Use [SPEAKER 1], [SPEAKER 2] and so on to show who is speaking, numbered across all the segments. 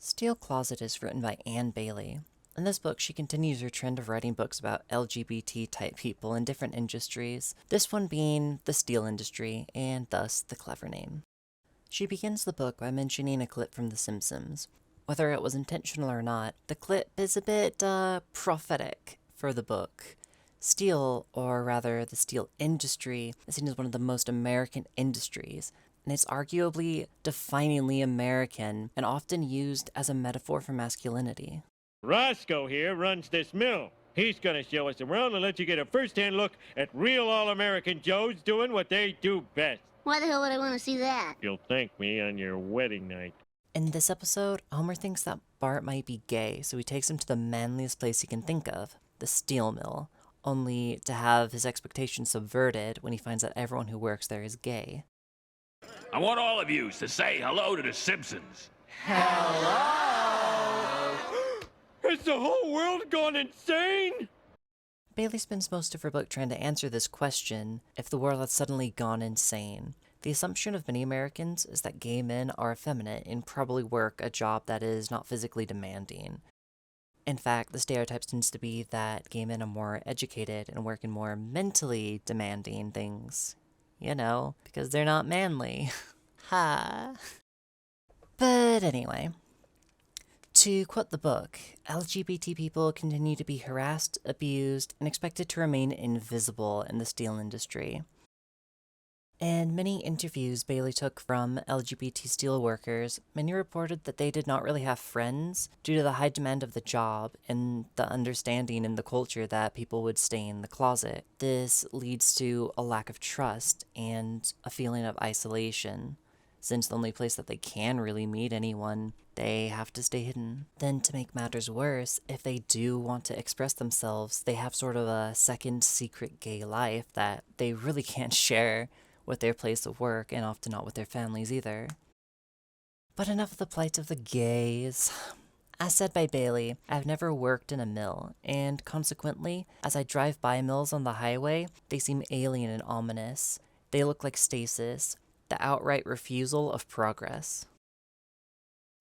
[SPEAKER 1] Steel Closet is written by Anne Bailey. In this book, she continues her trend of writing books about LGBT-type people in different industries, this one being the steel industry, and thus the clever name. She begins the book by mentioning a clip from The Simpsons. Whether it was intentional or not, the clip is a bit, prophetic for the book. Steel, or rather the steel industry, is seen as one of the most American industries, and it's arguably definingly American and often used as a metaphor for masculinity.
[SPEAKER 2] Roscoe here runs this mill. He's going to show us around and let you get a first-hand look at real all-American Joes doing what they do best.
[SPEAKER 3] Why the hell would I want to see that?
[SPEAKER 2] You'll thank me on your wedding night.
[SPEAKER 1] In this episode, Homer thinks that Bart might be gay, so he takes him to the manliest place he can think of, the steel mill, only to have his expectations subverted when he finds that everyone who works there is gay.
[SPEAKER 4] I want all of you to say hello to the Simpsons.
[SPEAKER 2] Has the whole world gone insane?
[SPEAKER 1] Bailey spends most of her book trying to answer this question, if the world had suddenly gone insane. The assumption of many Americans is that gay men are effeminate and probably work a job that is not physically demanding. In fact, the stereotype tends to be that gay men are more educated and work in more mentally demanding things. You know, because they're not manly. Ha. But anyway, to quote the book, LGBT people continue to be harassed, abused, and expected to remain invisible in the steel industry. In many interviews Bailey took from LGBT steelworkers, many reported that they did not really have friends due to the high demand of the job and the understanding in the culture that people would stay in the closet. This leads to a lack of trust and a feeling of isolation, since the only place that they can really meet anyone, they have to stay hidden. Then to make matters worse, if they do want to express themselves, they have sort of a second secret gay life that they really can't share with their place of work, and often not with their families either. But enough of the plight of the gays. As said by Bailey, I've never worked in a mill, and consequently, as I drive by mills on the highway, they seem alien and ominous. They look like stasis, the outright refusal of progress.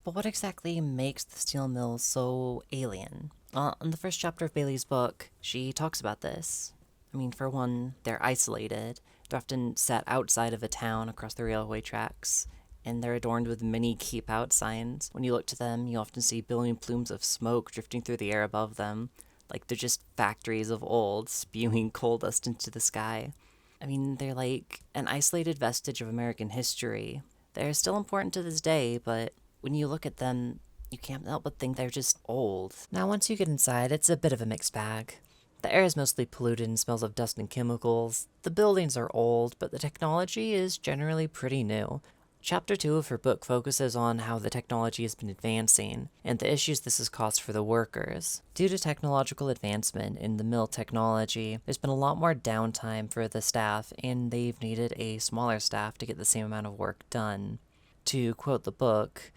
[SPEAKER 1] But what exactly makes the steel mill so alien? In the first chapter of Bailey's book, she talks about this. I mean, for one, they're isolated. They're often set outside of a town across the railway tracks, and they're adorned with many keep-out signs. When you look to them, you often see billowing plumes of smoke drifting through the air above them, like they're just factories of old, spewing coal dust into the sky. I mean, they're like an isolated vestige of American history. They're still important to this day, but when you look at them, you can't help but think they're just old. Now, once you get inside, it's a bit of a mixed bag. The air is mostly polluted and smells of dust and chemicals. The buildings are old, but the technology is generally pretty new. Chapter 2 of her book focuses on how the technology has been advancing, and the issues this has caused for the workers. Due to technological advancement in the mill technology, there's been a lot more downtime for the staff, and they've needed a smaller staff to get the same amount of work done. To quote the book,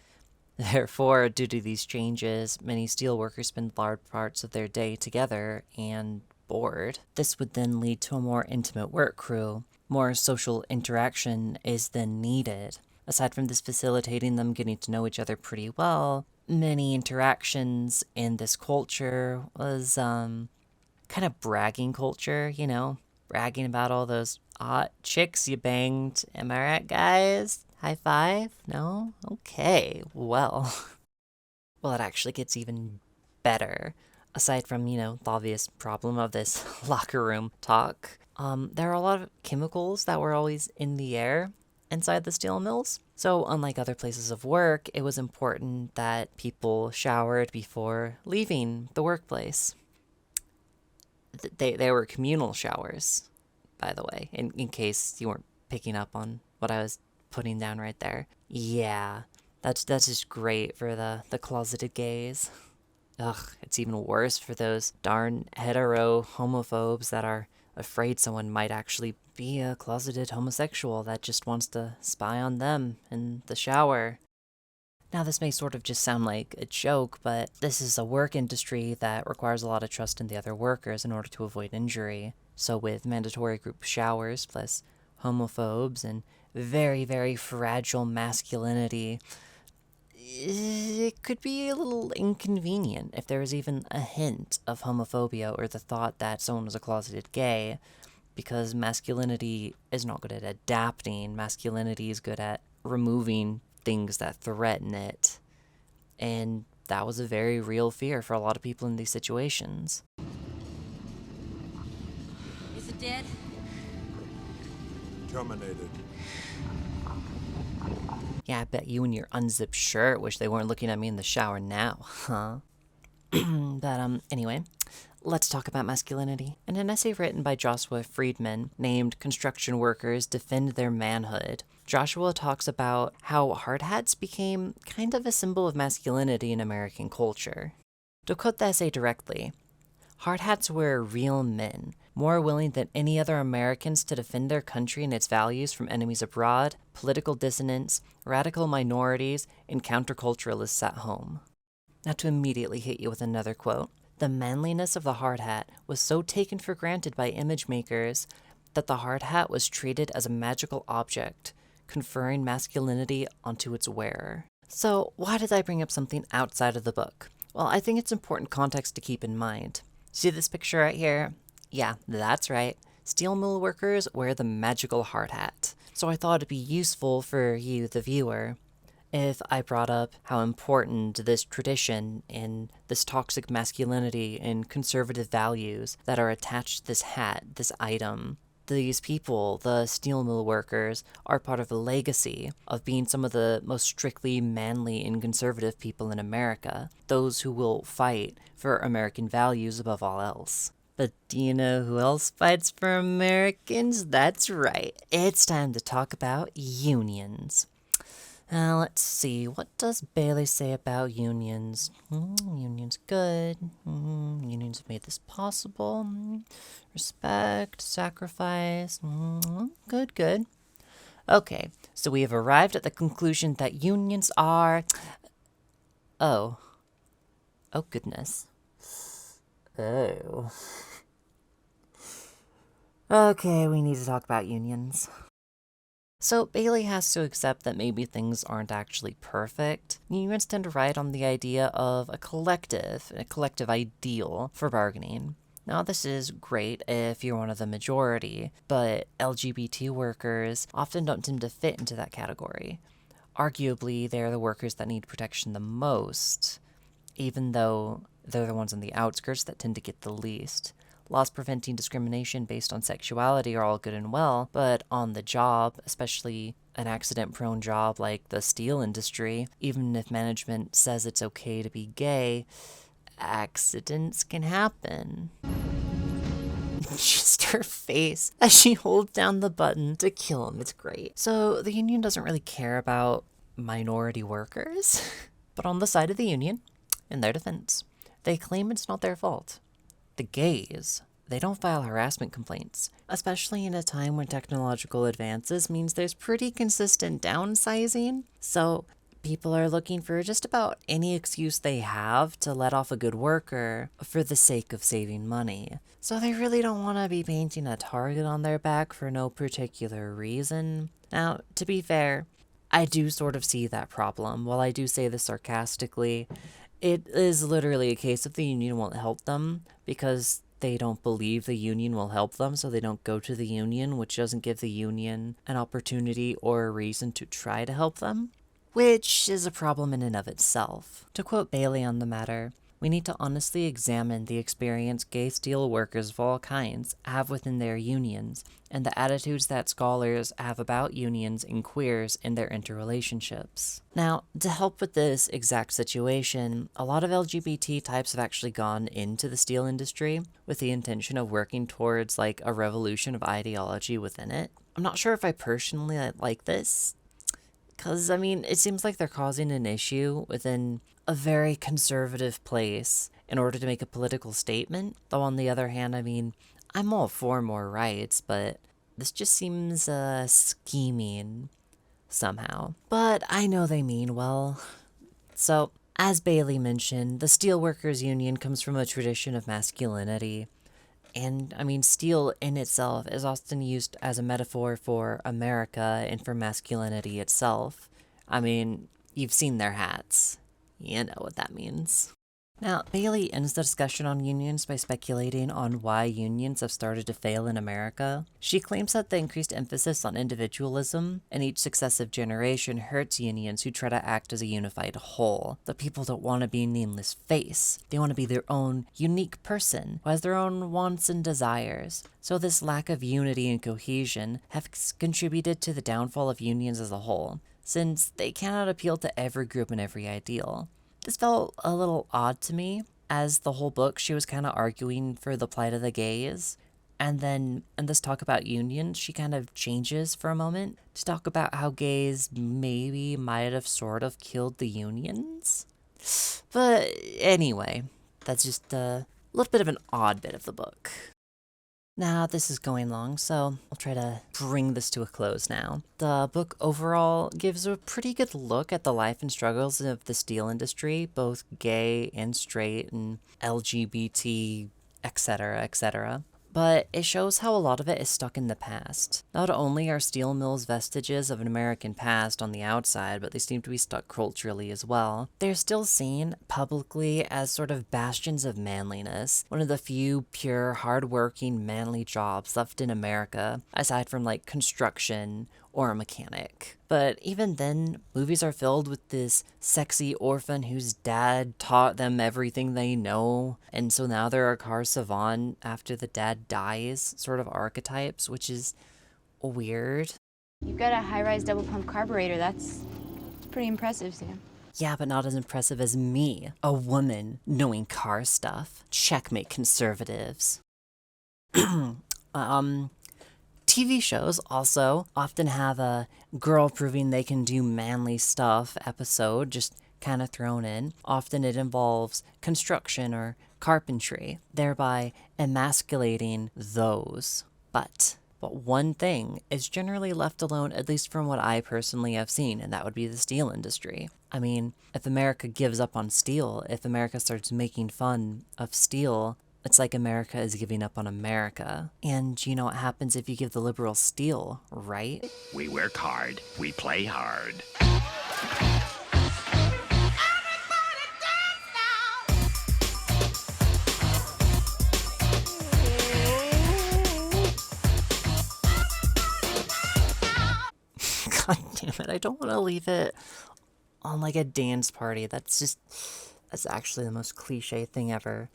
[SPEAKER 1] therefore, due to these changes, many steelworkers spend large parts of their day together and bored. This would then lead to a more intimate work crew. More social interaction is then needed. Aside from this facilitating them getting to know each other pretty well, many interactions in this culture was, kind of bragging culture, you know? Bragging about all those hot chicks you banged. Am I right, guys? High five? No? Okay, well. Well, it actually gets even better. Aside from, the obvious problem of this locker room talk, there are a lot of chemicals that were always in the air inside the steel mills. So unlike other places of work, it was important that people showered before leaving the workplace. They were communal showers, by the way, in case you weren't picking up on what I was putting down right there. Yeah, that's just great for the closeted gays. Ugh, it's even worse for those darn hetero homophobes that are afraid someone might actually be a closeted homosexual that just wants to spy on them in the shower. Now, this may sort of just sound like a joke, but this is a work industry that requires a lot of trust in the other workers in order to avoid injury. So with mandatory group showers, plus homophobes, and very, very fragile masculinity, it could be a little inconvenient if there was even a hint of homophobia or the thought that someone was a closeted gay, because masculinity is not good at adapting. Masculinity is good at removing things that threaten it. And that was a very real fear for a lot of people in these situations.
[SPEAKER 5] Is it dead?
[SPEAKER 6] Terminated.
[SPEAKER 1] Yeah, I bet you and your unzipped shirt wish they weren't looking at me in the shower now, huh? But anyway, let's talk about masculinity. In an essay written by Joshua Friedman named Construction Workers Defend Their Manhood, Joshua talks about how hard hats became kind of a symbol of masculinity in American culture. To quote the essay directly, hard hats were real men, more willing than any other Americans to defend their country and its values from enemies abroad, political dissonance, radical minorities, and counterculturalists at home. Now to immediately hit you with another quote, the manliness of the hard hat was so taken for granted by image makers that the hard hat was treated as a magical object, conferring masculinity onto its wearer. So why did I bring up something outside of the book? Well, I think it's important context to keep in mind. See this picture right here? Yeah, that's right. Steel mill workers wear the magical hard hat. So I thought it'd be useful for you, the viewer, if I brought up how important this tradition and this toxic masculinity and conservative values that are attached to this hat, this item. These people, the steel mill workers, are part of a legacy of being some of the most strictly manly and conservative people in America, those who will fight for American values above all else. But do you know who else fights for Americans? That's right, it's time to talk about unions. Let's see, what does Bailey say about unions? Unions good. Unions have made this possible. Respect, sacrifice. Good, good. Okay, so we have arrived at the conclusion that unions are... Oh. Oh, goodness. Oh. Okay, we need to talk about unions. So Bailey has to accept that maybe things aren't actually perfect. Unions tend to ride on the idea of a collective ideal for bargaining. Now this is great if you're one of the majority, but LGBT workers often don't tend to fit into that category. Arguably, they're the workers that need protection the most, even though they're the ones on the outskirts that tend to get the least. Laws preventing discrimination based on sexuality are all good and well, but on the job, especially an accident-prone job like the steel industry, even if management says it's okay to be gay, accidents can happen. Just her face as she holds down the button to kill him, it's great. So the union doesn't really care about minority workers, but on the side of the union, in their defense, they claim it's not their fault. The gays, they don't file harassment complaints, especially in a time when technological advances means there's pretty consistent downsizing. So people are looking for just about any excuse they have to let off a good worker for the sake of saving money. So they really don't want to be painting a target on their back for no particular reason. Now, to be fair, I do sort of see that problem. While I do say this sarcastically, it is literally a case of the union won't help them because they don't believe the union will help them, so they don't go to the union, which doesn't give the union an opportunity or a reason to try to help them, which is a problem in and of itself. To quote Bailey on the matter, we need to honestly examine the experience gay steel workers of all kinds have within their unions and the attitudes that scholars have about unions and queers in their interrelationships. Now, to help with this exact situation, a lot of LGBT types have actually gone into the steel industry with the intention of working towards like a revolution of ideology within it. I'm not sure if I personally like this, because, I mean, it seems like they're causing an issue within a very conservative place in order to make a political statement. Though on the other hand, I mean, I'm all for more rights, but this just seems scheming somehow. But I know they mean well. So, as Bailey mentioned, the Steelworkers Union comes from a tradition of masculinity. And, I mean, steel in itself is often used as a metaphor for America and for masculinity itself. I mean, you've seen their hats. You know what that means. Now, Bailey ends the discussion on unions by speculating on why unions have started to fail in America. She claims that the increased emphasis on individualism in each successive generation hurts unions who try to act as a unified whole. The people don't want to be a nameless face. They want to be their own unique person who has their own wants and desires. So this lack of unity and cohesion have contributed to the downfall of unions as a whole, since they cannot appeal to every group and every ideal. This felt a little odd to me, as the whole book she was kind of arguing for the plight of the gays. And then in this talk about unions, she kind of changes for a moment to talk about how gays maybe might have sort of killed the unions. But anyway, that's just a little bit of an odd bit of the book. Now, this is going long, so I'll try to bring this to a close now. The book overall gives a pretty good look at the life and struggles of the steel industry, both gay and straight and LGBT, etc., etc. But it shows how a lot of it is stuck in the past. Not only are steel mills vestiges of an American past on the outside, but they seem to be stuck culturally as well. They're still seen publicly as sort of bastions of manliness, one of the few pure, hardworking, manly jobs left in America, aside from like construction or a mechanic. But even then, movies are filled with this sexy orphan whose dad taught them everything they know, and so now they're a car savant after the dad dies, sort of archetypes, which is weird.
[SPEAKER 5] You've got a high-rise double-pump carburetor. It's pretty impressive, Sam.
[SPEAKER 1] Yeah, but not as impressive as me, a woman knowing car stuff. Checkmate, conservatives. TV shows also often have a girl proving they can do manly stuff episode just kind of thrown in. Often it involves construction or carpentry, thereby emasculating those. But one thing is generally left alone, at least from what I personally have seen, and that would be the steel industry. I mean, if America gives up on steel, if America starts making fun of steel, it's like America is giving up on America. And you know what happens if you give the liberals steel, right?
[SPEAKER 4] We work hard. We play hard.
[SPEAKER 1] God damn it, I don't want to leave it on like a dance party. That's actually the most cliche thing ever.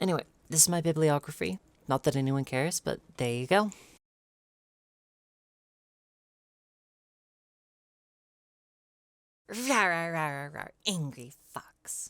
[SPEAKER 1] Anyway, this is my bibliography. Not that anyone cares, but there you go. Rawr, rawr, rawr, rawr, angry fox.